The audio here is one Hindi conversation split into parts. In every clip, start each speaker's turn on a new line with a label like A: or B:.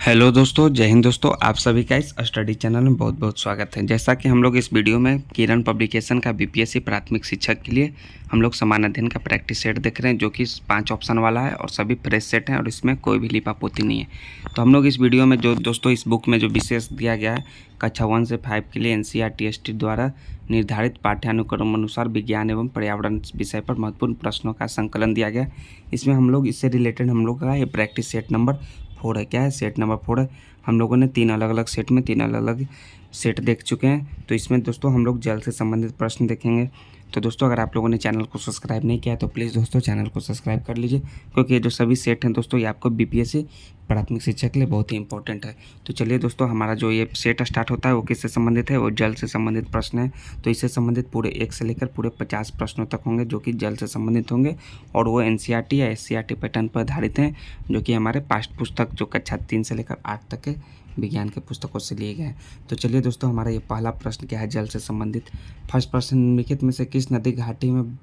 A: हेलो दोस्तों, जय हिंद दोस्तों। आप सभी का इस स्टडी चैनल में बहुत बहुत स्वागत है। जैसा कि हम लोग इस वीडियो में किरण पब्लिकेशन का बीपीएससी प्राथमिक शिक्षक के लिए हम लोग समान अध्ययन का प्रैक्टिस सेट देख रहे हैं, जो कि 5 ऑप्शन वाला है और सभी फ्रेश सेट हैं और इसमें कोई भी लिपापोती नहीं है। तो हम लोग इस वीडियो में जो दोस्तों इस बुक में जो विशेष दिया गया है कक्षा 1 से 5 के लिए NCERT द्वारा निर्धारित पाठ्यानुक्रम अनुसार विज्ञान एवं पर्यावरण विषय पर महत्वपूर्ण प्रश्नों का संकलन दिया गया। इसमें हम लोग इससे रिलेटेड हम लोग का ये प्रैक्टिस सेट नंबर 4 है। क्या है? सेट नंबर 4 है। हम लोगों ने 3 अलग अलग सेट में 3 अलग अलग सेट देख चुके हैं। तो इसमें दोस्तों हम लोग जल से संबंधित प्रश्न देखेंगे। तो दोस्तों अगर आप लोगों ने चैनल को सब्सक्राइब नहीं किया है तो प्लीज़ दोस्तों चैनल को सब्सक्राइब कर लीजिए, क्योंकि ये जो सभी सेट हैं दोस्तों ये आपको बीपीएससी प्राथमिक शिक्षा के लिए बहुत ही इंपॉर्टेंट है। तो चलिए दोस्तों, हमारा जो ये सेट स्टार्ट होता है वो किससे संबंधित है? वो जल से संबंधित प्रश्न है। तो इससे संबंधित पूरे 1 से लेकर पूरे 50 प्रश्नों तक होंगे, जो कि जल से संबंधित होंगे और वो NCERT या SCERT पैटर्न पर आधारित हैं, जो कि हमारे पाठ्य पुस्तक जो कक्षा 3 से लेकर 8 तक के विज्ञान के पुस्तकों से लिए गए हैं। तो चलिए दोस्तों, हमारा ये पहला प्रश्न क्या है जल से संबंधित। फर्स्ट प्रश्न, निम्नलिखित में से किस नदी घाटी में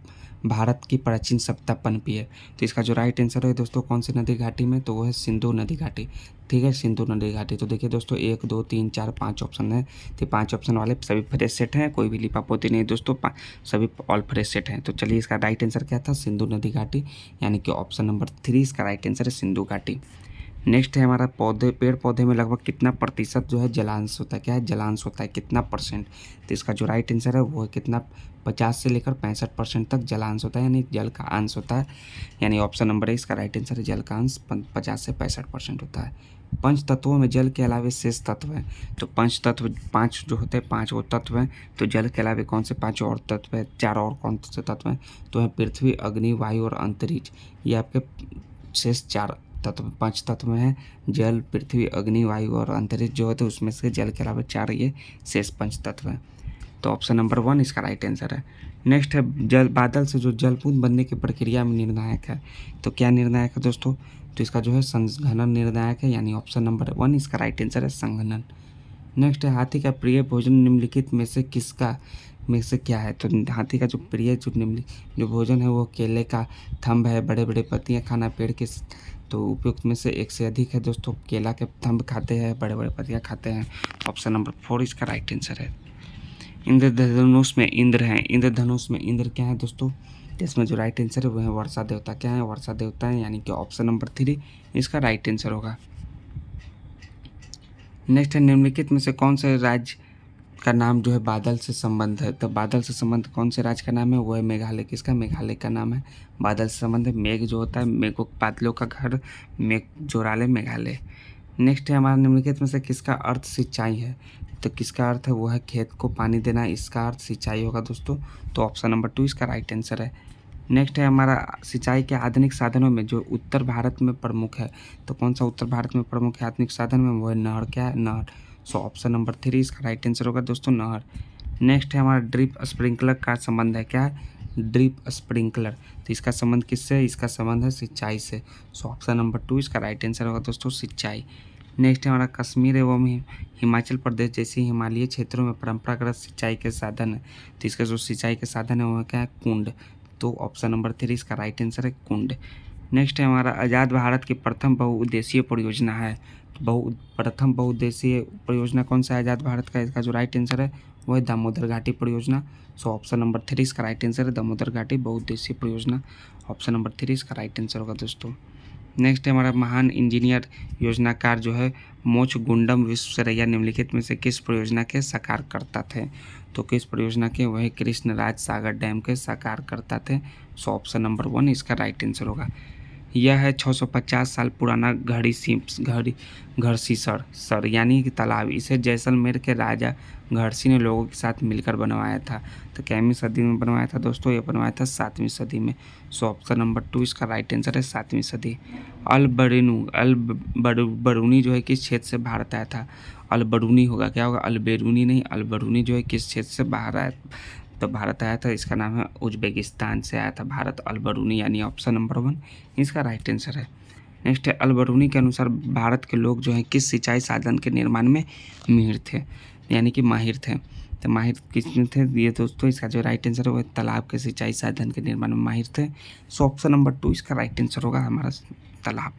A: भारत की प्राचीन सभ्यता पनपी है? तो इसका जो राइट आंसर है दोस्तों कौन सी नदी घाटी में, तो वो है सिंधु नदी घाटी। ठीक है, सिंधु नदी घाटी। तो देखिए दोस्तों 1 2 3 4 5 ऑप्शन है। तो 5 ऑप्शन वाले सभी फ्रेश सेट हैं, कोई भी लिपापोती नहीं दोस्तों, सभी ऑल फ्रेश सेट हैं। तो चलिए इसका राइट आंसर क्या था? सिंधु नदी घाटी, यानी कि ऑप्शन नंबर 3 इसका राइट आंसर है, सिंधु घाटी। नेक्स्ट है हमारा पेड़ पौधे में लगभग कितना प्रतिशत जो है जलांश होता है? क्या है? जलांश होता है, कितना परसेंट? तो इसका जो राइट आंसर है वो है कितना? 50 से लेकर 65% तक जलांश होता है, यानी जल का अंश होता है। यानी ऑप्शन नंबर है इसका राइट आंसर है, जल का अंश 50 से 65% होता है। पंच तत्वों में जल के अलावे शेष तत्व हैं। तो पंच तत्व 5 जो होते हैं, 5 वो तत्व हैं। तो जल के अलावे कौन से 5 और तत्व हैं? 4 और कौन से तत्व हैं? तो है पृथ्वी, अग्नि, वायु और अंतरिक्ष। ये आपके शेष 4 तत्व 5 तत्व में है। जल, पृथ्वी, अग्नि, वायु और अंतरिक्ष जो होते हैं उसमें से जल के अलावा 4 ये शेष 5 तत्व हैं। तो ऑप्शन नंबर 1 इसका राइट आंसर है। नेक्स्ट है जल बादल से जो जल बूंद बनने की प्रक्रिया में निर्णायक है। तो क्या निर्णायक है दोस्तों? तो इसका जो है संघनन निर्णायक है, यानी ऑप्शन नंबर 1 इसका राइट आंसर है, संघनन। नेक्स्ट है हाथी का प्रिय भोजन निम्नलिखित में से किसका में से क्या है? तो हाथी का जो प्रिय जो भोजन है वो केले का थंब है, बड़े बड़े पत्तियां खाना पेड़ के। तो उपयुक्त में से एक से अधिक है दोस्तों, केला के थंब खाते हैं, बड़े बड़े पत्तियां खाते हैं। ऑप्शन नंबर 4 इसका राइट आंसर है। इंद्रधनुष में इंद्र हैं। इंद्रधनुष में इंद्र क्या है दोस्तों? इसमें जो राइट आंसर है वो है वर्षा देवता। क्या है? वर्षा देवता है, यानी कि ऑप्शन नंबर 3 इसका राइट आंसर होगा। नेक्स्ट है निम्नलिखित में से कौन से राज्य का नाम जो है बादल से संबंध है? तो बादल से संबंध कौन से राज्य का नाम है? वो है मेघालय। किसका? मेघालय का नाम है बादल से संबंध है। मेघ जो होता है, मेघों बादलों का घर, मेघ जोराले, मेघालय। नेक्स्ट है हमारा निम्नलिखित में से किसका अर्थ सिंचाई है? तो किसका अर्थ है? वो है खेत को पानी देना, इसका अर्थ सिंचाई होगा दोस्तों। तो ऑप्शन नंबर 2 इसका राइट आंसर है। नेक्स्ट है हमारा सिंचाई के आधुनिक साधनों में जो उत्तर भारत में प्रमुख है। तो कौन सा उत्तर भारत में प्रमुख है आधुनिक साधन में? वो है नहर। क्या है? नहर। सो ऑप्शन नंबर 3 इसका राइट आंसर होगा दोस्तों, नहर। नेक्स्ट है हमारा ड्रिप स्प्रिंकलर का संबंध है। क्या है? Drip sprinkler. तो इसका संबंध किससे है? इसका संबंध है सिंचाई से। सो ऑप्शन नंबर 2 इसका राइट आंसर होगा दोस्तों, सिंचाई। नेक्स्ट है हमारा कश्मीर एवं हिमाचल प्रदेश जैसे हिमालयी क्षेत्रों में परंपरागत सिंचाई के साधन है। तो इसका जो सिंचाई के साधन है वो क्या है? कुंड। तो ऑप्शन नंबर 3 इसका राइट आंसर है, कुंड। नेक्स्ट है हमारा आज़ाद भारत की प्रथम बहुउद्देशीय परियोजना है। तो प्रथम बहुउद्देशीय परियोजना कौन सा है आज़ाद भारत का? इसका जो राइट आंसर है वो है दामोदर घाटी परियोजना। सो ऑप्शन नंबर 3 इसका राइट आंसर है, दामोदर घाटी बहुउद्देशीय परियोजना। ऑप्शन नंबर 3 इसका राइट आंसर होगा दोस्तों। नेक्स्ट है हमारा महान इंजीनियर योजनाकार जो है मोक्षगुंडम विश्वेश्वरैया निम्नलिखित में से किस परियोजना के साकारकर्ता थे? तो किस परियोजना के? वही कृष्णराज सागर डैम के साकारकर्ता थे। सो ऑप्शन नंबर 1 इसका राइट आंसर होगा। यह है 650 साल पुराना घड़सीसर सर यानी कि तालाब। इसे जैसलमेर के राजा घड़सी ने लोगों के साथ मिलकर बनवाया था। तो कैवीं सदी में बनवाया था दोस्तों? ये बनवाया था 7वीं सदी में। सो ऑप्शन नंबर 2 इसका राइट आंसर है, 7वीं सदी। अलबरूनी जो है किस क्षेत्र से भारत आया था? अलबरूनी होगा, क्या होगा? अलबेरूनी नहीं, अलबरूनी जो है किस क्षेत्र से बाहर आया तो भारत आया था? इसका नाम है उज्बेकिस्तान से आया था भारत, अलबरूनी, यानी ऑप्शन नंबर 1 इसका राइट आंसर है। नेक्स्ट है अलबरूनी के अनुसार भारत के लोग जो हैं किस सिंचाई साधन के निर्माण में माहिर थे, यानी कि माहिर थे? तो माहिर किसमें थे ये दोस्तों? इसका जो राइट आंसर है वो तालाब के सिंचाई साधन के निर्माण में माहिर थे। सो ऑप्शन नंबर 2 इसका राइट आंसर होगा हमारा, तालाब।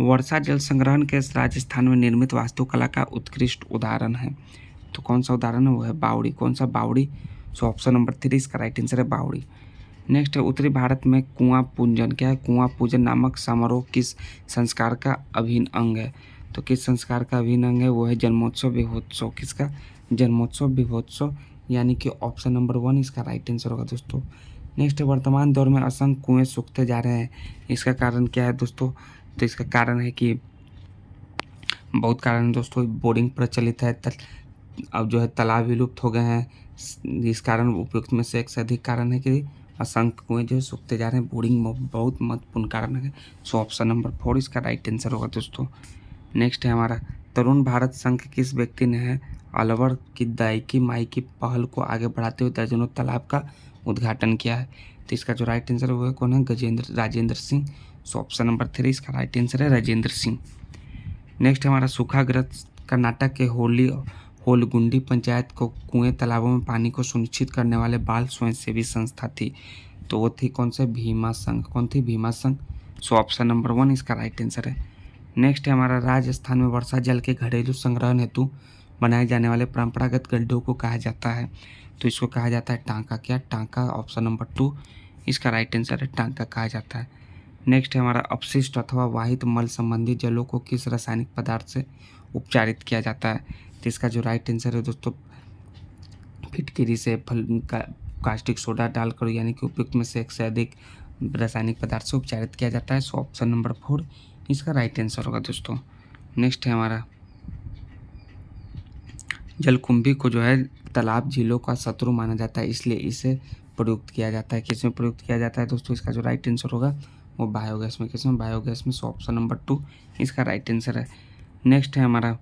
A: वर्षा जल संग्रहण के राजस्थान में निर्मित वास्तुकला का उत्कृष्ट उदाहरण है। तो कौन सा उदाहरण है? वो है बावड़ी। कौन सा? बावड़ी। सो ऑप्शन नंबर 3 इसका राइट आंसर है बावड़ी। नेक्स्ट है उत्तरी भारत में कुआं पूजन। क्या है? कुआं पूजन नामक समारोह किस संस्कार का अभिन्न अंग है? तो किस संस्कार का अभिन्न अंग है? वो है जन्मोत्सव विवाहोत्सव। किसका? जन्मोत्सव विवाहोत्सव, यानी कि ऑप्शन नंबर 1 इसका राइट आंसर होगा दोस्तों। नेक्स्ट है वर्तमान दौर में असंख्य कुएं सूखते जा रहे हैं, इसका कारण क्या है दोस्तों? तो इसका कारण है कि बहुत कारण है दोस्तों। बोरिंग प्रचलित है, अब जो है तालाब विलुप्त हो गए हैं, इस कारण उपयुक्त में से एक से अधिक कारण है कि असंख्य कुएं जो है सूखते जा रहे हैं। बोरिंग बहुत महत्वपूर्ण कारण है। सो ऑप्शन नंबर 4 इसका राइट आंसर होगा दोस्तों। नेक्स्ट है हमारा तरुण भारत संघ किस व्यक्ति ने है अलवर की दायकी माई की पहल को आगे बढ़ाते हुए दर्जनों तालाब का उद्घाटन किया है? तो इसका जो राइट आंसर है वो कौन है? Rajendra Singh. So option number 3 इसका राइट आंसर है राजेंद्र सिंह। नेक्स्ट हमारा सूखाग्रस्त कर्नाटक के होलगुंडी पंचायत को कुएं तालाबों में पानी को सुनिश्चित करने वाले बाल स्वयंसेवी संस्था थी। तो वो थी कौन से? भीमा संघ। कौन थी? भीमा संघ। सो ऑप्शन नंबर 1 इसका राइट आंसर है। नेक्स्ट है हमारा राजस्थान में वर्षा जल के घरेलू संग्रहण हेतु बनाए जाने वाले परंपरागत गड्ढों को कहा जाता है? तो इसको कहा जाता है टांका। क्या? टांका। ऑप्शन नंबर 2 इसका राइट आंसर है टांका कहा जाता है। नेक्स्ट है हमारा अपशिष्ट अथवा वाहित मल संबंधी जलों को किस रासायनिक पदार्थ से उपचारित किया जाता है? तो इसका जो राइट आंसर है दोस्तों फिटकिरी से कास्टिक सोडा डालकर, यानी कि उपयुक्त में से एक से अधिक रासायनिक पदार्थ से उपचारित किया जाता है। सो ऑप्शन नंबर 4 इसका राइट आंसर होगा दोस्तों। नेक्स्ट है हमारा जलकुंभी को जो है तालाब झीलों का शत्रु माना जाता है, इसलिए इसे प्रयुक्त किया जाता है। किस में प्रयुक्त किया जाता है दोस्तों? इसका जो राइट आंसर होगा वो बायोगैस में। किस में? बायोगैस में। सो ऑप्शन नंबर 2 इसका राइट आंसर है। नेक्स्ट है हमारा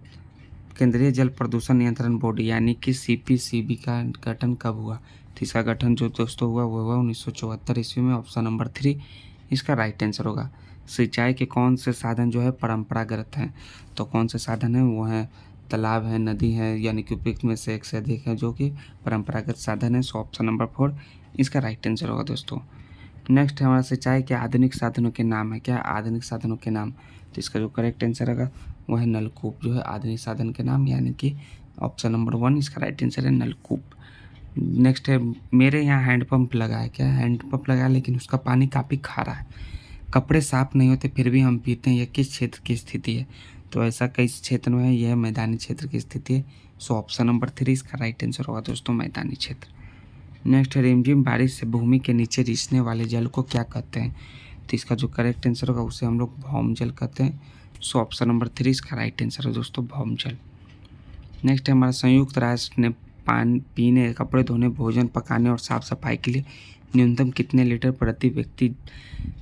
A: केंद्रीय जल प्रदूषण नियंत्रण बोर्ड यानी कि CPCB का गठन कब हुआ? तो इसका गठन जो दोस्तों हुआ वो हुआ 1974 ईस्वी में। ऑप्शन नंबर 3 इसका राइट आंसर होगा। सिंचाई के कौन से साधन जो है परंपरागत हैं? तो कौन से साधन हैं? वो हैं तालाब है, नदी है, यानी कि उपयुक्त में से एक से अधिक है जो कि परंपरागत साधन है। सो ऑप्शन नंबर 4 इसका राइट आंसर होगा दोस्तों। नेक्स्ट है हमारा सिंचाई के आधुनिक साधनों के नाम है। क्या? आधुनिक साधनों के नाम। तो इसका जो करेक्ट आंसर होगा वो है नलकूप जो है आधुनिक साधन के नाम, यानी कि ऑप्शन नंबर 1 इसका राइट आंसर है नलकूप। नेक्स्ट है मेरे यहाँ हैंडपम्प लगा है। क्या? हैंडपम्प लगा है लेकिन उसका पानी काफ़ी खारा है, कपड़े साफ नहीं होते फिर भी हम पीते हैं, यह किस क्षेत्र की स्थिति है? तो ऐसा कई क्षेत्र में है, यह मैदानी क्षेत्र की स्थिति है। सो ऑप्शन नंबर 3 इसका राइट आंसर होगा दोस्तों मैदानी क्षेत्र। नेक्स्ट है रिमझिम बारिश से भूमि के नीचे रिसने वाले जल को क्या कहते हैं? तो इसका जो करेक्ट आंसर होगा उसे हम लोग भौम जल कहते हैं। सो ऑप्शन नंबर 3 इसका राइट आंसर है दोस्तों भौम जल। नेक्स्ट है हमारा संयुक्त राष्ट्र ने पीने, कपड़े धोने, भोजन पकाने और साफ सफाई के लिए न्यूनतम कितने लीटर प्रति व्यक्ति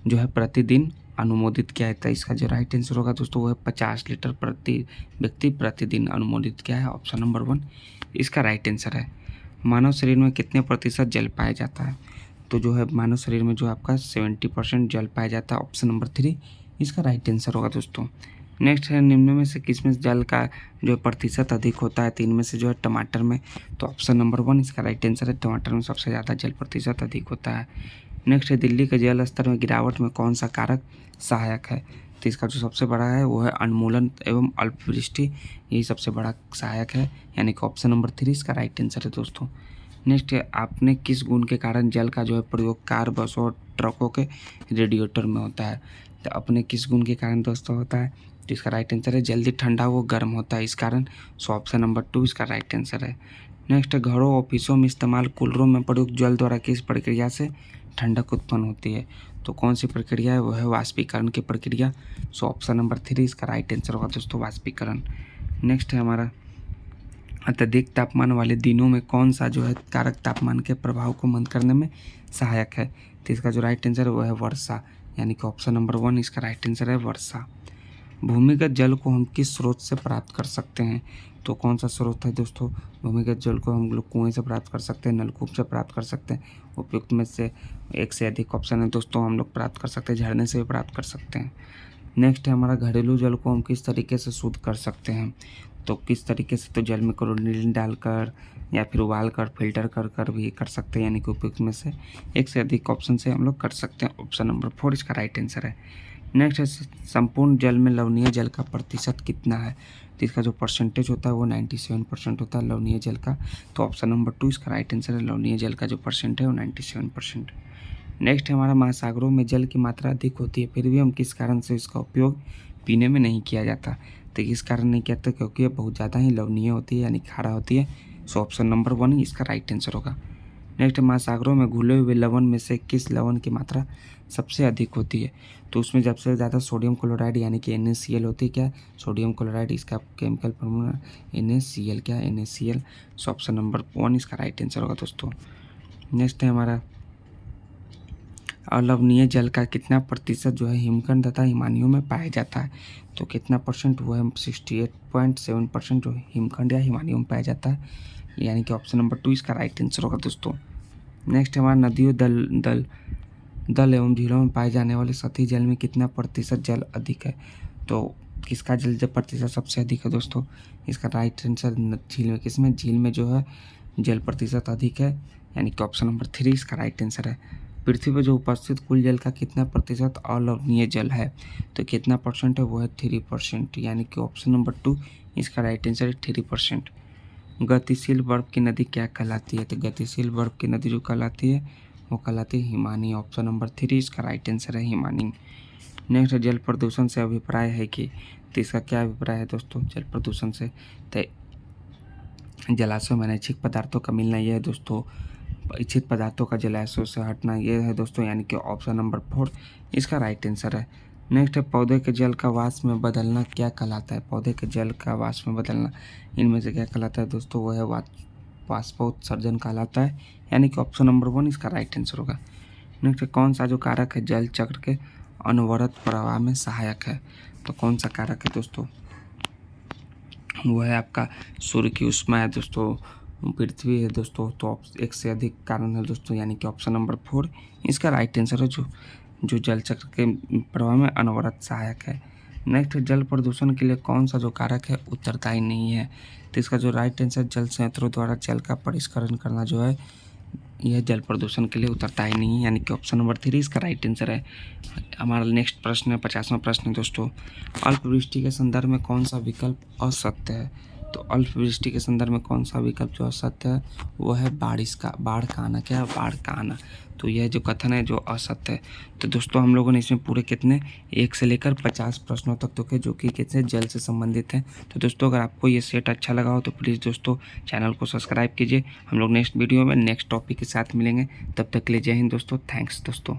A: जो है प्रतिदिन अनुमोदित किया है? तो इसका जो राइट आंसर होगा दोस्तों वो है 50 लीटर प्रति व्यक्ति प्रतिदिन अनुमोदित किया है। ऑप्शन नंबर 1 इसका राइट आंसर है। मानव शरीर में कितने प्रतिशत जल पाया जाता है? तो जो है मानव शरीर में जो आपका 70% जल पाया जाता है। ऑप्शन नंबर 3 इसका राइट आंसर होगा दोस्तों। नेक्स्ट है निम्न में से किसमें जल का जो प्रतिशत अधिक होता है? 3 में से जो है टमाटर में। तो ऑप्शन नंबर 1 इसका राइट आंसर है टमाटर में सबसे ज़्यादा जल प्रतिशत अधिक होता है। नेक्स्ट है दिल्ली के जल स्तर में गिरावट में कौन सा कारक सहायक है? तो इसका जो सबसे बड़ा है वो है उन्मूलन एवं अल्पवृष्टि, यही सबसे बड़ा सहायक है, यानी कि ऑप्शन नंबर 3 इसका राइट आंसर है दोस्तों। नेक्स्ट है आपने किस गुण के कारण जल का जो है प्रयोग कार, बसों और ट्रकों के रेडिएटर में होता है? तो अपने किस गुण के कारण दोस्तों होता है? तो इसका राइट आंसर है जल्दी ठंडा वो गर्म होता है इस कारण। सो ऑप्शन नंबर 2 इसका राइट आंसर है। नेक्स्ट घरों ऑफिसों में इस्तेमाल कूलरों में प्रयुक्त जल द्वारा किस प्रक्रिया से ठंडक उत्पन्न होती है? तो कौन सी प्रक्रिया है? वो है वाष्पीकरण की प्रक्रिया। सो ऑप्शन नंबर 3 इसका राइट आंसर होगा दोस्तों वाष्पीकरण। नेक्स्ट है हमारा अत्यधिक तापमान वाले दिनों में कौन सा जो है कारक तापमान के प्रभाव को मंद करने में सहायक है? तो इसका जो राइट आंसर है वो है वर्षा, यानी कि ऑप्शन नंबर 1 इसका राइट आंसर है वर्षा। भूमिगत जल को हम किस स्रोत से प्राप्त कर सकते हैं? तो कौन सा स्रोत है दोस्तों? भूमिगत जल को हम लोग कुएं से प्राप्त कर सकते हैं, नलकूप से प्राप्त कर सकते हैं, उपयुक्त में से एक से अधिक ऑप्शन है दोस्तों हम लोग प्राप्त कर सकते हैं, झरने से भी प्राप्त कर सकते हैं। नेक्स्ट है हमारा घरेलू जल को हम किस तरीके से शुद्ध कर सकते हैं? तो किस तरीके से? तो जल में क्लोरीन डालकर या फिर उबाल कर फिल्टर कर भी कर सकते हैं, यानी कि उपयुक्त में से एक से अधिक ऑप्शन से हम लोग कर सकते हैं। ऑप्शन नंबर 4 इसका राइट आंसर है। नेक्स्ट है संपूर्ण जल में लवणीय जल का प्रतिशत कितना है, तो इसका जो परसेंटेज होता है वो 97% होता है लवणीय जल का। तो ऑप्शन नंबर 2 इसका राइट आंसर है, लवणीय जल का जो परसेंट है वो 97%। नेक्स्ट है हमारा महासागरों में जल की मात्रा अधिक होती है फिर भी हम किस कारण से इसका उपयोग पीने में नहीं किया जाता, तो इस कारण नहीं किया जाता क्योंकि ये बहुत ज़्यादा ही लवणीय होती है यानी खारा होती है। सो ऑप्शन नंबर 1 ही इसका राइट आंसर होगा। नेक्स्ट महासागरों में घुले हुए लवण में से किस लवण की मात्रा सबसे अधिक होती है, तो उसमें सबसे ज़्यादा सोडियम क्लोराइड यानी कि NaCl होती है। क्या सोडियम क्लोराइड, इसका केमिकल फॉर्मूला NaCl, क्या NaCl। सो ऑप्शन नंबर 1 इसका राइट आंसर होगा दोस्तों। नेक्स्ट है हमारा अलवणीय जल का कितना प्रतिशत जो है हिमखंड तथा हिमानियों में पाया जाता है, तो कितना परसेंट वो है 68.7% जो हिमखंड या हिमानियों में पाया जाता है, यानी कि ऑप्शन नंबर 2 इसका राइट आंसर होगा दोस्तों। नेक्स्ट हमारा नदियों दल एवं झीलों में पाए जाने वाले सतही जल में कितना प्रतिशत जल अधिक है, तो किसका जल प्रतिशत सबसे अधिक है दोस्तों, इसका राइट आंसर झील में, किसमें झील में जो है जल प्रतिशत अधिक है, यानी कि ऑप्शन नंबर 3 इसका राइट आंसर है। पृथ्वी पर जो उपस्थित कुल जल का कितना प्रतिशत अलवणीय जल है, तो कितना परसेंट है वो है 3%, यानी कि ऑप्शन नंबर 2 इसका राइट आंसर है 3%। गतिशील बर्फ की नदी क्या कहलाती है, तो गतिशील बर्फ की नदी जो कहलाती है वो कहलाती है हिमानी। ऑप्शन नंबर 3 इसका राइट आंसर है हिमानी। नेक्स्ट जल प्रदूषण से अभिप्राय है कि, तो इसका क्या अभिप्राय है दोस्तों जल प्रदूषण से, तो जलाशयों में अनैच्छिक पदार्थों का मिलना ये है दोस्तों, इच्छित पदार्थों का जलाशयों से हटना ये है दोस्तों, यानी कि ऑप्शन नंबर 4 इसका राइट आंसर है। नेक्स्ट है पौधे के जल का वाष्प में बदलना क्या कहलाता है, पौधे के जल का वाष्प में बदलना इनमें से क्या कहलाता है दोस्तों, वो है वाष्पोत्सर्जन कहलाता है, यानी कि ऑप्शन नंबर 1 इसका राइट आंसर होगा। नेक्स्ट कौन सा जो कारक है जल चक्र के अनवरत प्रवाह में सहायक है, तो कौन सा कारक है दोस्तों, वो है आपका सूर्य की ऊष्मा है दोस्तों, पृथ्वी है दोस्तों, तो एक से अधिक कारण है दोस्तों, यानी कि ऑप्शन नंबर 4 इसका राइट आंसर है, जो जल चक्र के प्रवाह में अनवरत सहायक है। नेक्स्ट जल प्रदूषण के लिए कौन सा जो कारक है उत्तरदायी नहीं है, तो इसका जो राइट आंसर जल संयंत्रों द्वारा जल का परिष्करण करना जो है यह जल प्रदूषण के लिए उत्तरदायी नहीं है, यानी कि ऑप्शन नंबर 3 इसका राइट आंसर है। हमारा नेक्स्ट प्रश्न है 50वां प्रश्न है दोस्तों, अल्पवृष्टि के संदर्भ में कौन सा विकल्प असत्य है, तो अल्पवृष्टि के संदर्भ में कौन सा विकल्प जो असत्य है वो है बाढ़ का आना, क्या है बाढ़ का आना, तो यह जो कथन है जो असत्य है। तो दोस्तों हम लोगों ने इसमें पूरे कितने 1 से लेकर 50 प्रश्नों तक तो के जो कि कितने जल से संबंधित हैं। तो दोस्तों अगर आपको ये सेट अच्छा लगा हो तो प्लीज़ दोस्तों चैनल को सब्सक्राइब कीजिए। हम लोग नेक्स्ट वीडियो में नेक्स्ट टॉपिक के साथ मिलेंगे, तब तक के लिए जय हिंद दोस्तों, थैंक्स दोस्तों।